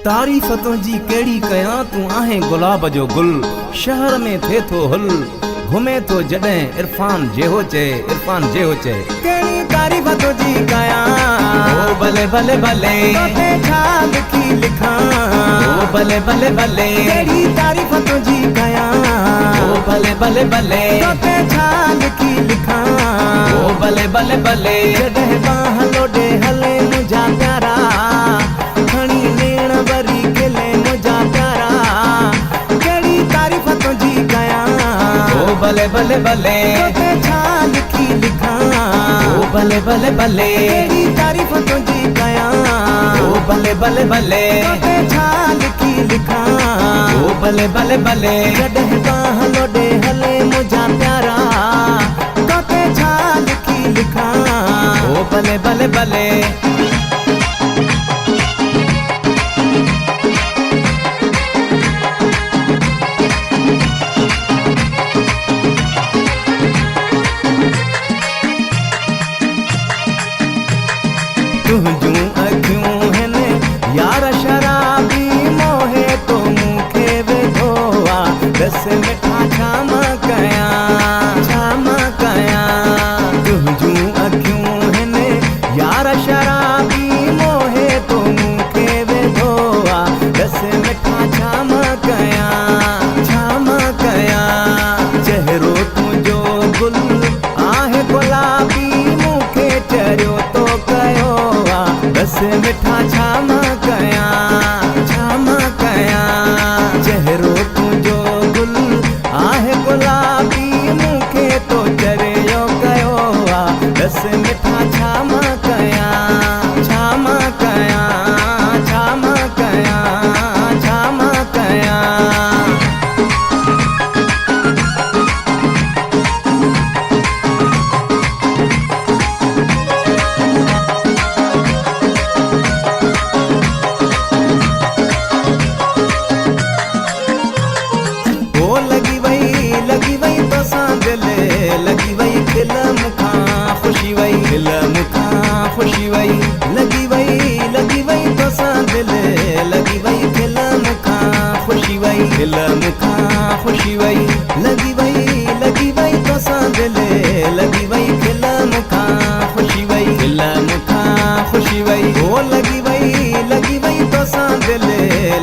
तारीफ़ तुंहिंजी कहिड़ी कयां, तूं आहीं गुलाब जो गुल, शहर में थे थो हुल, घुमे थो जॾहिं इरफान जेहो चए, इरफान जेहो चए। कहिड़ी तारीफ़ तुंहिंजी कयां, ओ भले भले भले, तोते छा लिखी लिखां, ओ भले भले भले, कहिड़ी तारीफ़ तुंहिंजी कयां, ओ भले भले भले, तोते छा लिखी लिखां, ओ भले भले भले, जॾहिं बाह लोॾे हले मुंहिंजा प्यारा, खणी नेण वरी खिले मुंहिंजा प्यारा, कहिड़ी तारीफ़ तुंहिंजी कयां, ओ भले भले भले, तोते छा लिखी लिखां, ओ भले भले भले, कहिड़ी तारीफ़ तुंहिंजी कयां, ओ भले भले भले, तोते छा लिखी लिखां, ओ भले भले भले, जॾहिं बाह लोॾे हले मुंहिंजा प्यारा, तोते छा लिखी लिखां, ओ भले भले भले। तुंहिंजूं अखियूं हिन यार शराबी, मोहे तो मूंखे वेठो आ, दस मिठा छाम कयां, छाम कयां। तुंहिंजूं अखियूं हिन यार शराबी, मोहे तो मूंखे वेठो आ, दस मिठा छाम कयां, छाम कयां। चहिरो तुंहिंजो गुल आहे गुलाबी, मूंखे चरियो तो कयो, बस मिठा छाम कयां, छाम कयां। चहिरो तुंहिंजो गुल आहे गुलाबी, मूंखे तो चरियो कयो आ, बस मिठा छाम कयां, छाम कयां, छाम कयां, छाम कयां। लगी वई खिल मुखां खुशी वई, खिल मुखां खुशी वई, लगी वई तोसां दिल, लगी वई खिल मुखां खुशी वई, खिल मुखां खुशी वई, लगी वई तोसां दिल, लगी वई खिल मुखां खुशी वई, खिल मुखां खुशी वई, ओ लगी वई तोसां दिल,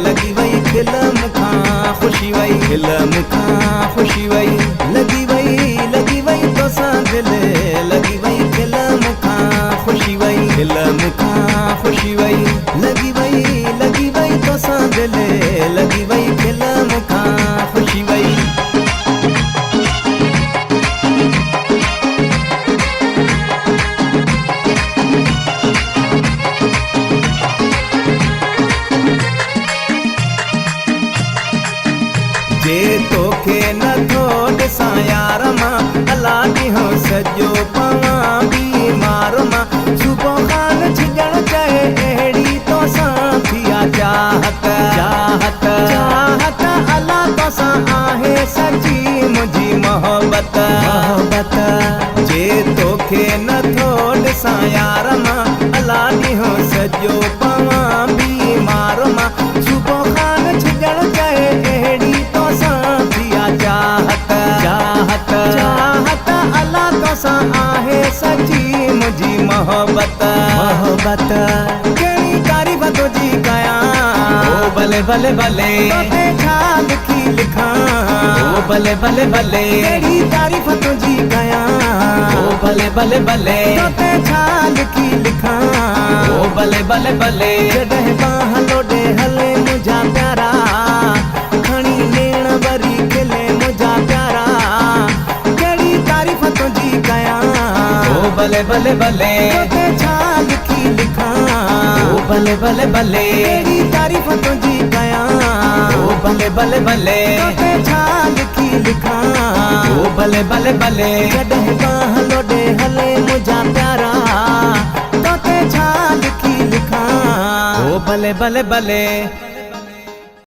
लगी वई खिल मुखां खुशी वई, खिल मुखां खुशी वई, लगी वई तोसां दिल, लगी वई खिल मुखां खुशी वई, खिल मुखां खुशी वई, लगी वई तोसां दिल, लगी वई खिल मुखां खुशी वई। जे तोखे नथो ॾिसां यार मां, अला ॾींहों सॼो पवां बीमार मां, सुबुह खान छिॼण चए अहिड़ी तोसां थिया चाहत, चाहत, चाहत, अला तोसां आहे सची मुंहिंजी मोहबत, मोहबत। जे तोखे नथो ॾिसां यार मां, अला ॾींहों सॼो पवां बीमार मां, सुबुह खान छिॼण चए अहिड़ी चाहत, चाहत, चाहत, अला तोसां आहे सची मुंहिंजी मोहबत, मोहबत। कहिड़ी तारीफ़ तुंहिंजी कयां, ओ भले भले भले, तोते छा लिखी लिखां, ओ भले भले भले, कहिड़ी तारीफ़ तुंहिंजी कयां, ओ भले भले भले, तोते छा लिखी लिखां, ओ भले भले भले, जॾहिं बाह लोॾे हले मुंहिंजा प्यारा, खणी नेण वरी खिले मुंहिंजा प्यारा, कहिड़ी तारीफ़ तुंहिंजी कयां, ओ भले भले भले, तोते छा लिखी लिखां, ओ भले भले भले, कहिड़ी तारीफ़ तुंहिंजी कयां, ओ भले भले भले, तोते छा लिखी लिखां, ओ भले भले भले, जॾहिं बाह लोॾे हले मुंहिंजा प्यारा, तोते छा लिखी लिखां, ओ भले भले भले।